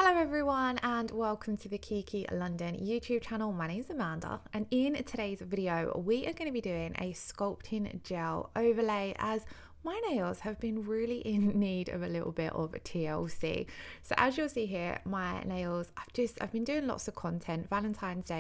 Hello everyone and welcome to the Kiki London YouTube channel. My name is Amanda and in today's video we are going to be doing a sculpting gel overlay as my nails have been really in need of a little bit of TLC. So as you'll see here, my nails, I've been doing lots of content, Valentine's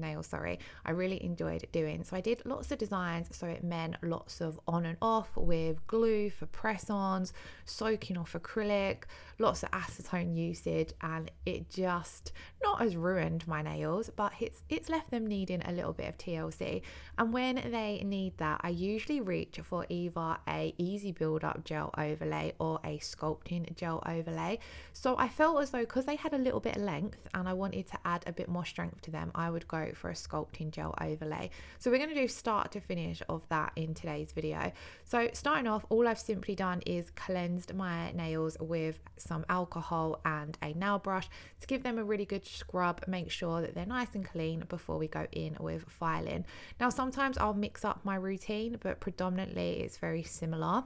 nails, I really enjoyed doing. So I did lots of designs, so it meant lots of on and off with glue for press-ons, soaking off acrylic, lots of acetone usage, and it just not has ruined my nails, but it's left them needing a little bit of TLC. And when they need that, I usually reach for either a easy build up gel overlay or a sculpting gel overlay. So I felt as though because they had a little bit of length and I wanted to add a bit more strength to them, I would go for a sculpting gel overlay. So we're going to do start to finish of that in today's video. So starting off, all I've simply done is cleansed my nails with some alcohol and a nail brush to give them a really good scrub, make sure that they're nice and clean before we go in with filing. Now sometimes I'll mix up my routine, but predominantly it's very similar.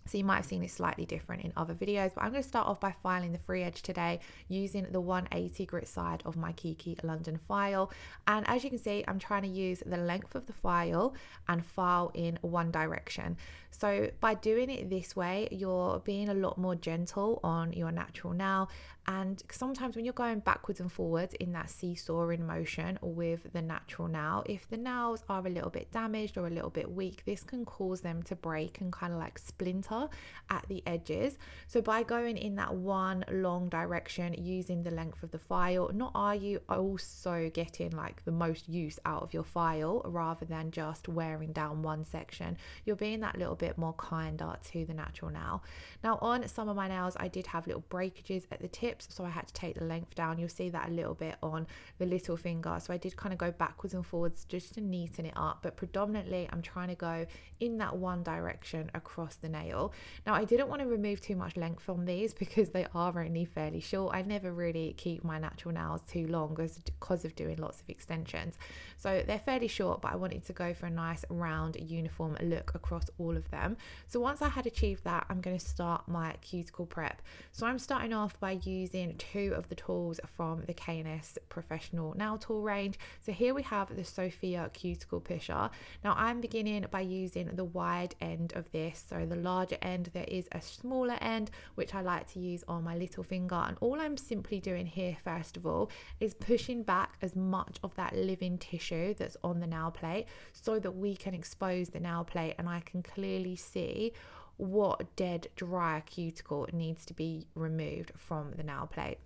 So you might have seen it slightly different in other videos, but I'm going to start off by filing the free edge today using the 180 grit side of my Kiki London file. And as you can see, I'm trying to use the length of the file and file in one direction. So by doing it this way, you're being a lot more gentle on your natural nail. And sometimes when you're going backwards and forwards in that seesawing motion with the natural nail, if the nails are a little bit damaged or a little bit weak, this can cause them to break and kind of like splinter at the edges. So by going in that one long direction using the length of the file, not are you also getting like the most use out of your file rather than just wearing down one section, you're being that little bit more kinder to the natural nail. Now on some of my nails I did have little breakages at the tips, so I had to take the length down. You'll see that a little bit on the little finger, so I did kind of go backwards and forwards just to neaten it up, but predominantly I'm trying to go in that one direction across the nail. Now I didn't want to remove too much length from these because they are only fairly short. I never really keep my natural nails too long because of doing lots of extensions, so they're fairly short, but I wanted to go for a nice round uniform look across all of them. So once I had achieved that, I'm going to start my cuticle prep. So I'm starting off by using two of the tools from the KNS professional nail tool range. So here we have the Sophia cuticle pusher. Now I'm beginning by using the wide end of this, so the larger end. There is a smaller end which I like to use on my little finger, and all I'm simply doing here first of all is pushing back as much of that living tissue that's on the nail plate so that we can expose the nail plate and I can clearly see what dead dry cuticle needs to be removed from the nail plate.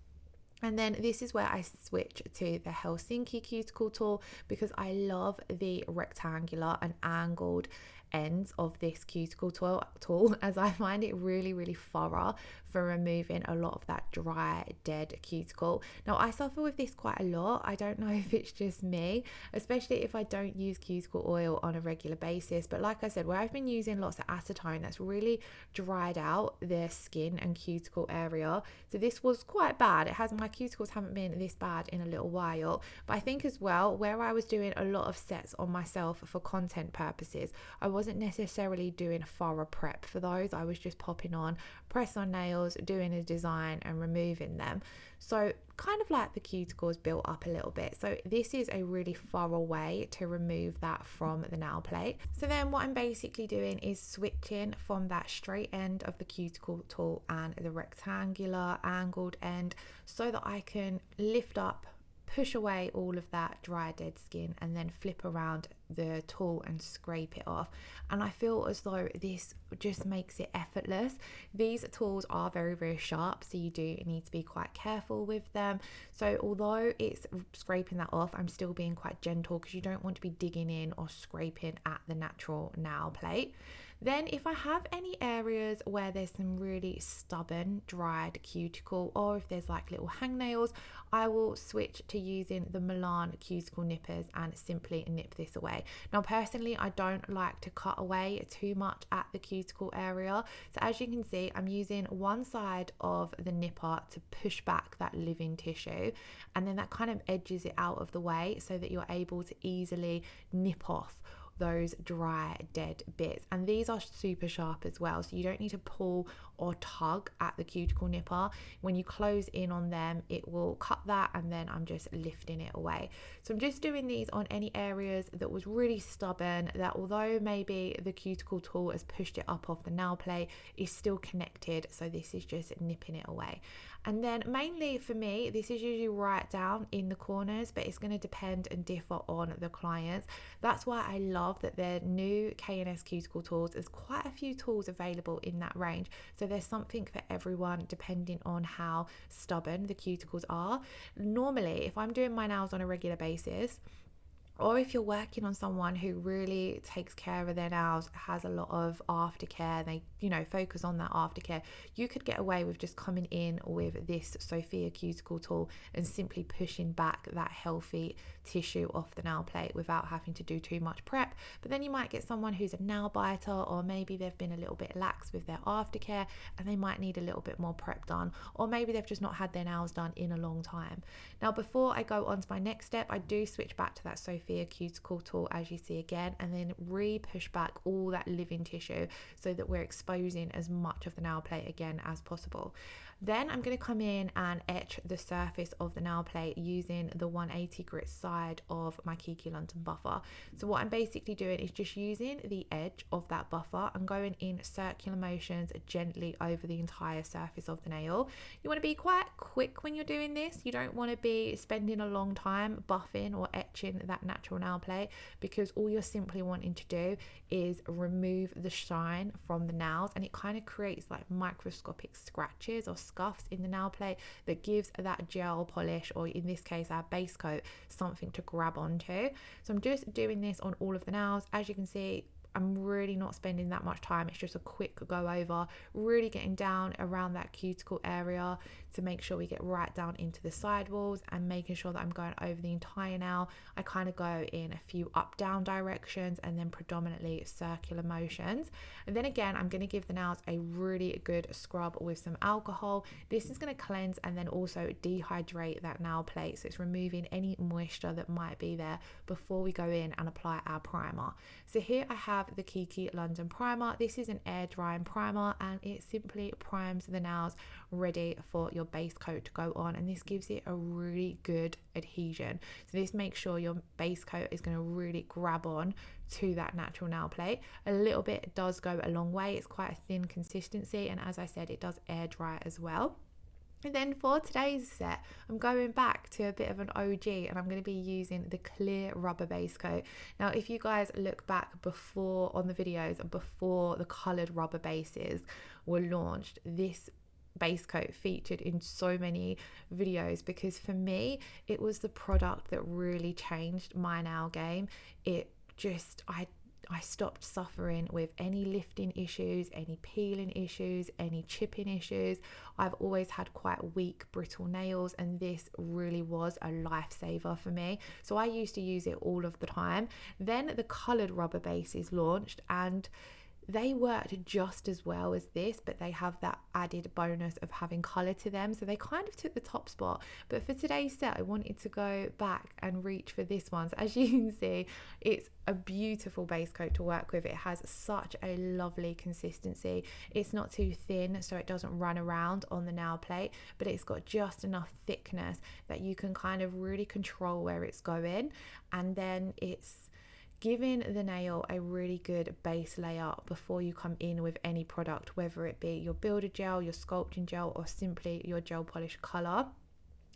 And then this is where I switch to the Helsinki cuticle tool because I love the rectangular and angled ends of this cuticle tool as I find it really thorough for removing a lot of that dry dead cuticle. Now I suffer with this quite a lot. I don't know if it's just me, especially if I don't use cuticle oil on a regular basis, but like I said, where I've been using lots of acetone, that's really dried out the skin and cuticle area. So this was quite bad. My cuticles haven't been this bad in a little while, but I think as well where I was doing a lot of sets on myself for content purposes, I wasn't necessarily doing a thorough prep for those. I was just popping on press on nails, doing a design and removing them, so kind of like the cuticles built up a little bit. So this is a really thorough way to remove that from the nail plate. So then what I'm basically doing is switching from that straight end of the cuticle tool and the rectangular angled end so that I can lift up, push away all of that dry dead skin and then flip around the tool and scrape it off. And I feel as though this just makes it effortless. These tools are very sharp, so you do need to be quite careful with them. So although it's scraping that off, I'm still being quite gentle because you don't want to be digging in or scraping at the natural nail plate. Then if I have any areas where there's some really stubborn dried cuticle, or if there's like little hangnails, I will switch to using the Milan cuticle nippers and simply nip this away. Now personally, I don't like to cut away too much at the cuticle area. So as you can see, I'm using one side of the nipper to push back that living tissue, and then that kind of edges it out of the way so that you're able to easily nip off those dry dead bits. And these are super sharp as well, so you don't need to pull or tug at the cuticle nipper. When you close in on them, it will cut that, and then I'm just lifting it away. So I'm just doing these on any areas that was really stubborn, that although maybe the cuticle tool has pushed it up off the nail plate, is still connected. So this is just nipping it away. And then mainly for me, this is usually right down in the corners, but it's going to depend and differ on the clients. That's why I love that their new KNS cuticle tools, there's quite a few tools available in that range. So there's something for everyone depending on how stubborn the cuticles are. Normally, if I'm doing my nails on a regular basis, or if you're working on someone who really takes care of their nails, has a lot of aftercare, they, focus on that aftercare, you could get away with just coming in with this Sophia cuticle tool and simply pushing back that healthy tissue off the nail plate without having to do too much prep. But then you might get someone who's a nail biter, or maybe they've been a little bit lax with their aftercare and they might need a little bit more prep done, or maybe they've just not had their nails done in a long time. Now, before I go on to my next step, I do switch back to that Sophia cuticle tool, as you see again, and then push back all that living tissue so that we're exposing as much of the nail plate again as possible. Then I'm going to come in and etch the surface of the nail plate using the 180 grit side of my Kiki London buffer. So what I'm basically doing is just using the edge of that buffer and going in circular motions gently over the entire surface of the nail. You want to be quite quick when you're doing this. You don't want to be spending a long time buffing or etching that natural nail plate, because all you're simply wanting to do is remove the shine from the nails, and it kind of creates like microscopic scratches or scuffs in the nail plate that gives that gel polish, or in this case our base coat, something to grab onto. So I'm just doing this on all of the nails. As you can see, I'm really not spending that much time. It's just a quick go over, really getting down around that cuticle area to make sure we get right down into the sidewalls, and making sure that I'm going over the entire nail. I kind of go in a few up down directions and then predominantly circular motions. And then again, I'm going to give the nails a really good scrub with some alcohol. This is going to cleanse and then also dehydrate that nail plate, so it's removing any moisture that might be there before we go in and apply our primer. So here I have the Kiki London primer. This is an air drying primer, and it simply primes the nails ready for your base coat to go on, and this gives it a really good adhesion. So this makes sure your base coat is going to really grab on to that natural nail plate. A little bit does go a long way. It's quite a thin consistency, and as I said, it does air dry as well. And then for today's set, I'm going back to a bit of an OG, and I'm going to be using the clear rubber base coat. Now, if you guys look back before on the videos, before the coloured rubber bases were launched, this base coat featured in so many videos, because for me, it was the product that really changed my nail game. It just, I stopped suffering with any lifting issues, any peeling issues, any chipping issues. I've always had quite weak, brittle nails, and this really was a lifesaver for me. So I used to use it all of the time. Then the coloured rubber bases launched, and they worked just as well as this, but they have that added bonus of having colour to them, so they kind of took the top spot. But for today's set, I wanted to go back and reach for this one. So as you can see, it's a beautiful base coat to work with. It has such a lovely consistency. It's not too thin, so it doesn't run around on the nail plate, but it's got just enough thickness that you can kind of really control where it's going, and then it's giving the nail a really good base layer before you come in with any product, whether it be your builder gel, your sculpting gel, or simply your gel polish color.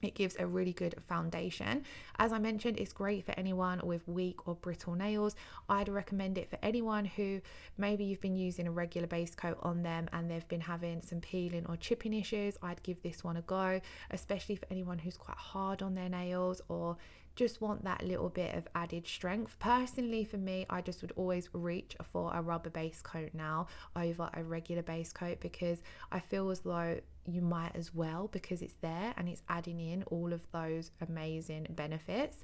It gives a really good foundation. As I mentioned, it's great for anyone with weak or brittle nails. I'd recommend it for anyone who maybe you've been using a regular base coat on them and they've been having some peeling or chipping issues. I'd give this one a go, especially for anyone who's quite hard on their nails or just want that little bit of added strength. Personally, for me, I just would always reach for a rubber base coat now over a regular base coat, because I feel as though you might as well, because it's there and it's adding in all of those amazing benefits.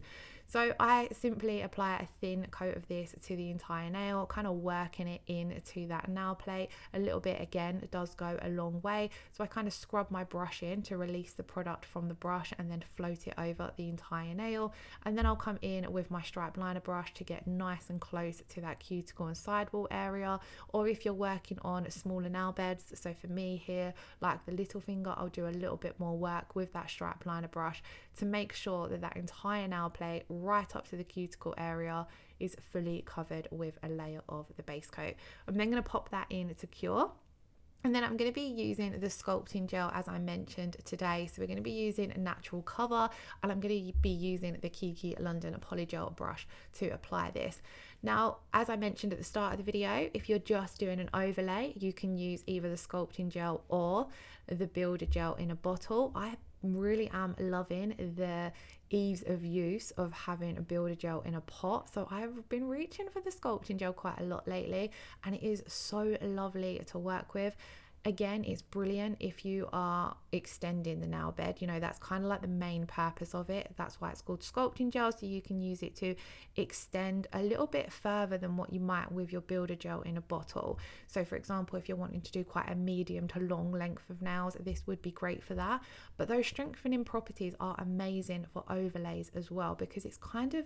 So I simply apply a thin coat of this to the entire nail, kind of working it into that nail plate a little bit. Again, it does go a long way. So I kind of scrub my brush in to release the product from the brush and then float it over the entire nail. And then I'll come in with my stripe liner brush to get nice and close to that cuticle and sidewall area. Or if you're working on smaller nail beds, so for me here, like the little finger, I'll do a little bit more work with that stripe liner brush to make sure that that entire nail plate right up to the cuticle area is fully covered with a layer of the base coat. I'm then going to pop that in to cure. And then I'm going to be using the sculpting gel as I mentioned today. So we're going to be using a natural cover, and I'm going to be using the Kiki London Polygel brush to apply this. Now, as I mentioned at the start of the video, if you're just doing an overlay, you can use either the sculpting gel or the builder gel in a bottle. I really am loving the ease of use of having a builder gel in a pot, so I've been reaching for the sculpting gel quite a lot lately, and it is so lovely to work with. Again, it's brilliant if you are extending the nail bed. You know, that's kind of like the main purpose of it. That's why it's called sculpting gel, so you can use it to extend a little bit further than what you might with your builder gel in a bottle. So for example, if you're wanting to do quite a medium to long length of nails, this would be great for that. But those strengthening properties are amazing for overlays as well, because it's kind of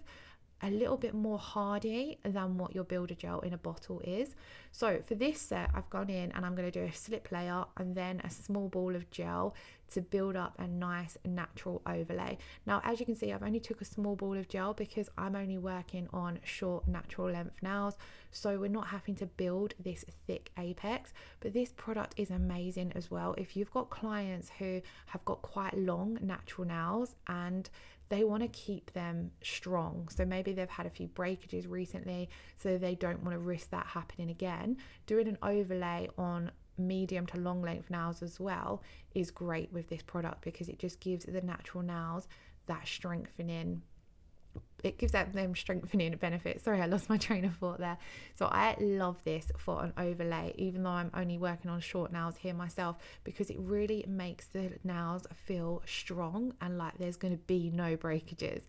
a little bit more hardy than what your builder gel in a bottle is. So for this set, I've gone in and I'm going to do a slip layer and then a small ball of gel to build up a nice natural overlay. Now, as you can see, I've only took a small ball of gel because I'm only working on short natural length nails, so we're not having to build this thick apex. But this product is amazing as well if you've got clients who have got quite long natural nails and they want to keep them strong. So maybe they've had a few breakages recently, so they don't want to risk that happening again. Doing an overlay on medium to long length nails as well is great with this product, because it just gives the natural nails that strengthening. It gives them strengthening benefits. Sorry, I lost my train of thought there. So I love this for an overlay, even though I'm only working on short nails here myself, because it really makes the nails feel strong and like there's going to be no breakages.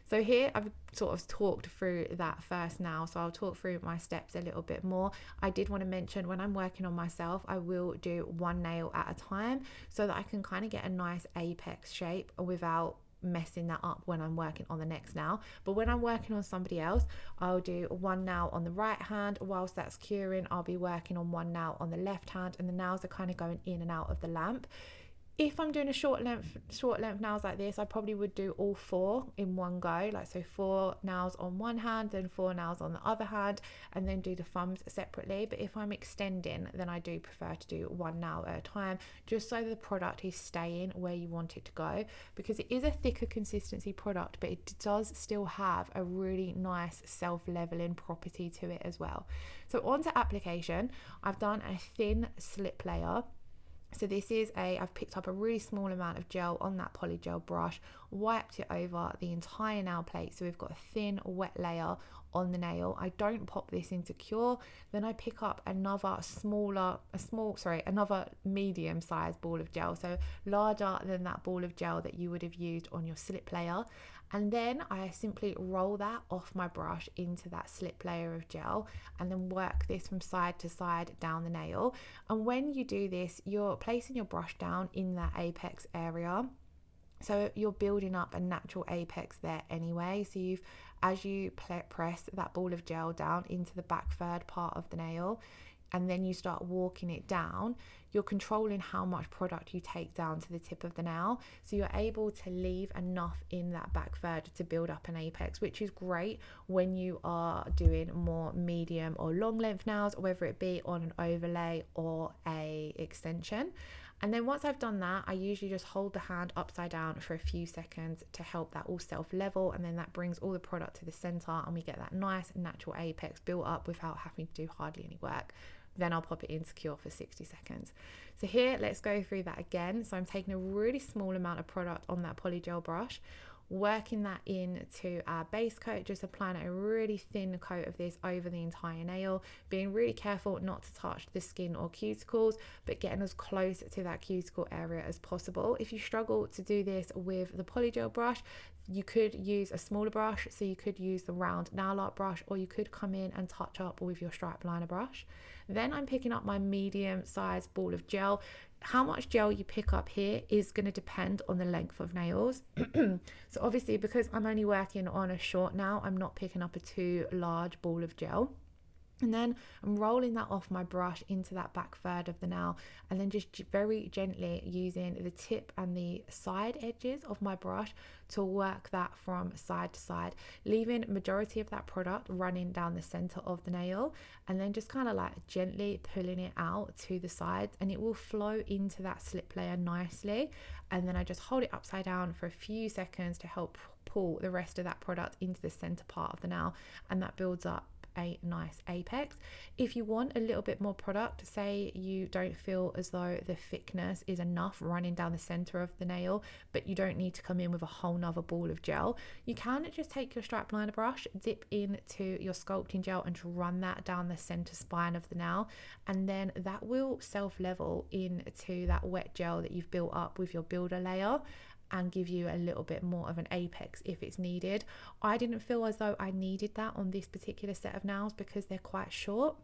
So here I've sort of talked through that first nail, so I'll talk through my steps a little bit more. I did want to mention, when I'm working on myself, I will do one nail at a time so that I can kind of get a nice apex shape without messing that up when I'm working on the next nail. But when I'm working on somebody else, I'll do one nail on the right hand. Whilst that's curing, I'll be working on one nail on the left hand, and the nails are kind of going in and out of the lamp. If I'm doing a short length nails like this, I probably would do all four in one go, like so 4 nails on one hand, then 4 nails on the other hand, and then do the thumbs separately. But if I'm extending, then I do prefer to do one nail at a time, just so the product is staying where you want it to go, because it is a thicker consistency product, but it does still have a really nice self-leveling property to it as well. So on to application, I've done a thin slip layer. So this is I've picked up a really small amount of gel on that polygel brush, wiped it over the entire nail plate, so we've got a thin wet layer on the nail. I don't pop this into cure. Then I pick up another another medium sized ball of gel, so larger than that ball of gel that you would have used on your slip layer. And then I simply roll that off my brush into that slip layer of gel, and then work this from side to side down the nail. And when you do this, you're placing your brush down in that apex area, so you're building up a natural apex there anyway. So as you press that ball of gel down into the back third part of the nail, and then you start walking it down, you're controlling how much product you take down to the tip of the nail, so you're able to leave enough in that back third to build up an apex, which is great when you are doing more medium or long length nails, whether it be on an overlay or a extension. And then once I've done that, I usually just hold the hand upside down for a few seconds to help that all self-level, and then that brings all the product to the center, and we get that nice natural apex built up without having to do hardly any work. Then I'll pop it into cure for 60 seconds. So here, let's go through that again. So I'm taking a really small amount of product on that polygel brush, working that into our base coat, just applying a really thin coat of this over the entire nail, being really careful not to touch the skin or cuticles, but getting as close to that cuticle area as possible. If you struggle to do this with the polygel brush, you could use a smaller brush, so you could use the round nail art brush, or you could come in and touch up with your stripe liner brush. Then I'm picking up my medium sized ball of gel. How much gel you pick up here is going to depend on the length of nails. So obviously, because I'm only working on a short nail, I'm not picking up a too large ball of gel. And then I'm rolling that off my brush into that back third of the nail, and then just very gently using the tip and the side edges of my brush to work that from side to side, leaving majority of that product running down the center of the nail, and then just kind of like gently pulling it out to the sides, and it will flow into that slip layer nicely. And then I just hold it upside down for a few seconds to help pull the rest of that product into the center part of the nail, and that builds up a nice apex. If you want a little bit more product, say you don't feel as though the thickness is enough running down the center of the nail, but you don't need to come in with a whole nother ball of gel, you can just take your stripe liner brush, dip into your sculpting gel, and run that down the center spine of the nail, and then that will self level into that wet gel that you've built up with your builder layer, and give you a little bit more of an apex if it's needed. I didn't feel as though I needed that on this particular set of nails because they're quite short,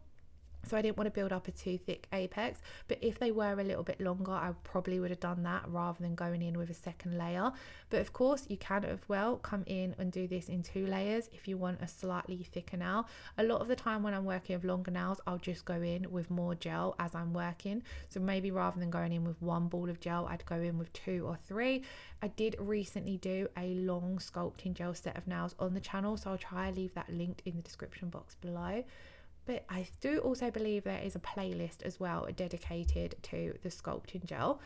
so I didn't want to build up a too thick apex. But if they were a little bit longer, I probably would have done that rather than going in with a second layer. But of course you can as well come in and do this in 2 layers if you want a slightly thicker nail. A lot of the time when I'm working with longer nails, I'll just go in with more gel as I'm working, so maybe rather than going in with 1 ball of gel, I'd go in with 2 or 3. I did recently do a long sculpting gel set of nails on the channel, so I'll try to leave that linked in the description box below. But I do also believe there is a playlist as well dedicated to the sculpting gel.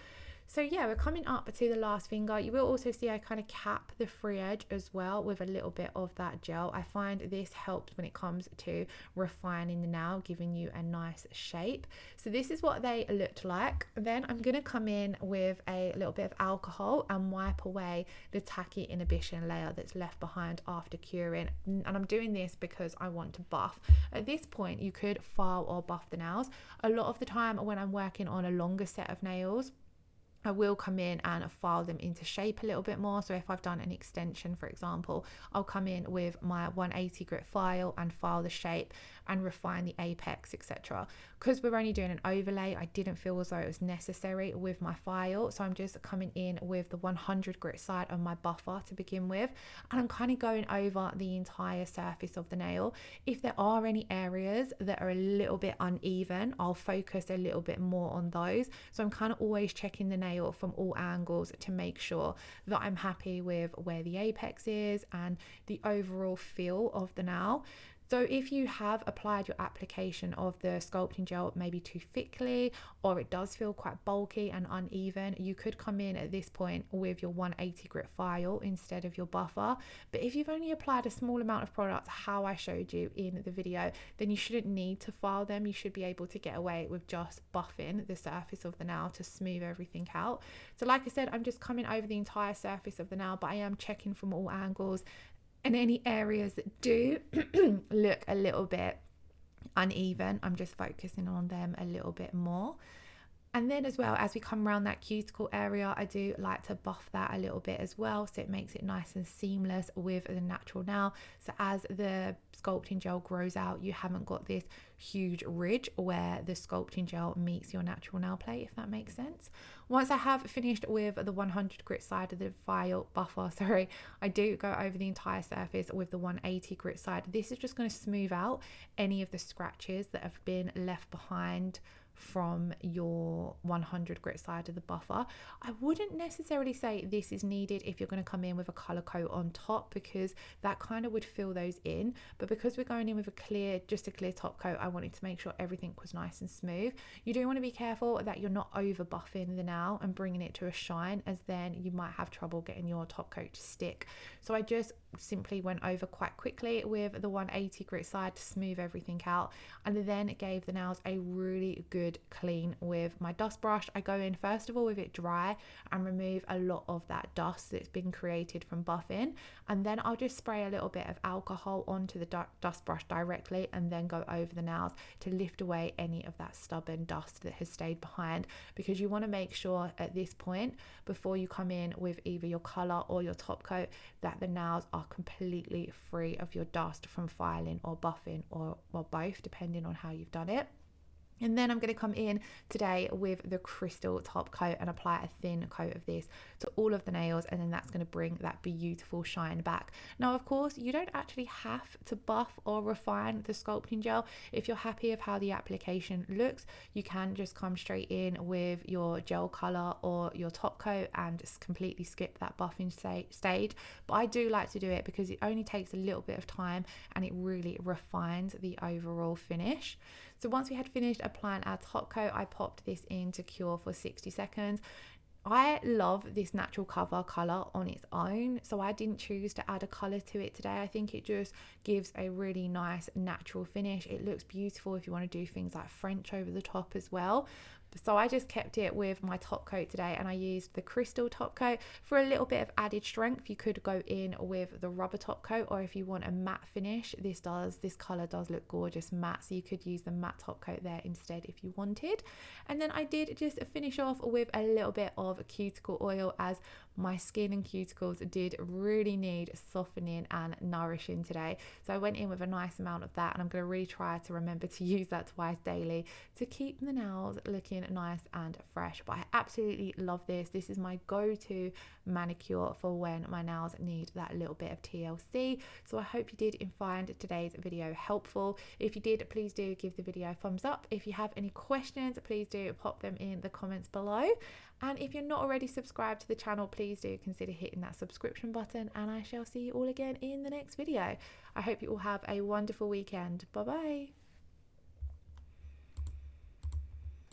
So yeah, we're coming up to the last finger. You will also see I kind of cap the free edge as well with a little bit of that gel. I find this helps when it comes to refining the nail, giving you a nice shape. So this is what they looked like. Then I'm going to come in with a little bit of alcohol and wipe away the tacky inhibition layer that's left behind after curing. And I'm doing this because I want to buff. At this point, you could file or buff the nails. A lot of the time when I'm working on a longer set of nails, I will come in and file them into shape a little bit more. So if I've done an extension, for example, I'll come in with my 180 grit file and file the shape and refine the apex, etc. Because we're only doing an overlay, I didn't feel as though it was necessary with my file. So I'm just coming in with the 100 grit side of my buffer to begin with, and I'm kind of going over the entire surface of the nail. If there are any areas that are a little bit uneven, I'll focus a little bit more on those. So I'm kind of always checking the nail from all angles to make sure that I'm happy with where the apex is and the overall feel of the nail. So if you have applied your application of the sculpting gel maybe too thickly, or it does feel quite bulky and uneven, you could come in at this point with your 180 grit file instead of your buffer. But if you've only applied a small amount of product, how I showed you in the video, then you shouldn't need to file them. You should be able to get away with just buffing the surface of the nail to smooth everything out. So like I said, I'm just coming over the entire surface of the nail, but I am checking from all angles, and any areas that do look a little bit uneven, I'm just focusing on them a little bit more. And then as well, as we come around that cuticle area, I do like to buff that a little bit as well, so it makes it nice and seamless with the natural nail. So as the sculpting gel grows out, you haven't got this huge ridge where the sculpting gel meets your natural nail plate, if that makes sense. Once I have finished with the 100 grit side of the file buffer, I do go over the entire surface with the 180 grit side. This is just going to smooth out any of the scratches that have been left behind from your 100 grit side of the buffer. I wouldn't necessarily say this is needed if you're going to come in with a color coat on top, because that kind of would fill those in. But because we're going in with just a clear top coat, I wanted to make sure everything was nice and smooth. You do want to be careful that you're not over buffing the nail and bringing it to a shine, as then you might have trouble getting your top coat to stick. So I just simply went over quite quickly with the 180 grit side to smooth everything out, and then it gave the nails a really good good clean with my dust brush. I go in first of all with it dry and remove a lot of that dust that's been created from buffing, and then I'll just spray a little bit of alcohol onto the dust brush directly and then go over the nails to lift away any of that stubborn dust that has stayed behind, because you want to make sure at this point, before you come in with either your color or your top coat, that the nails are completely free of your dust from filing or buffing, or both, depending on how you've done it. And then I'm going to come in today with the crystal top coat and apply a thin coat of this to all of the nails, and then that's going to bring that beautiful shine back. Now, of course, you don't actually have to buff or refine the sculpting gel. If you're happy with how the application looks, you can just come straight in with your gel color or your top coat and just completely skip that buffing stage. But I do like to do it because it only takes a little bit of time and it really refines the overall finish. So once we had finished applying our top coat, I popped this in to cure for 60 seconds. I love this natural cover colour on its own, so I didn't choose to add a colour to it today. I think it just gives a really nice natural finish. It looks beautiful if you want to do things like French over the top as well. So I just kept it with my top coat today, and I used the crystal top coat for a little bit of added strength. You could go in with the rubber top coat, or if you want a matte finish, this colour does look gorgeous matte, so you could use the matte top coat there instead if you wanted. And then I did just finish off with a little bit of cuticle oil, as my skin and cuticles did really need softening and nourishing today. So I went in with a nice amount of that, and I'm going to really try to remember to use that twice daily to keep the nails looking nice and fresh. But I absolutely love this. This is my go-to manicure for when my nails need that little bit of TLC. So I hope you did find today's video helpful. If you did, please do give the video a thumbs up. If you have any questions, please do pop them in the comments below. And if you're not already subscribed to the channel, please do consider hitting that subscription button, and I shall see you all again in the next video. I hope you all have a wonderful weekend. Bye bye.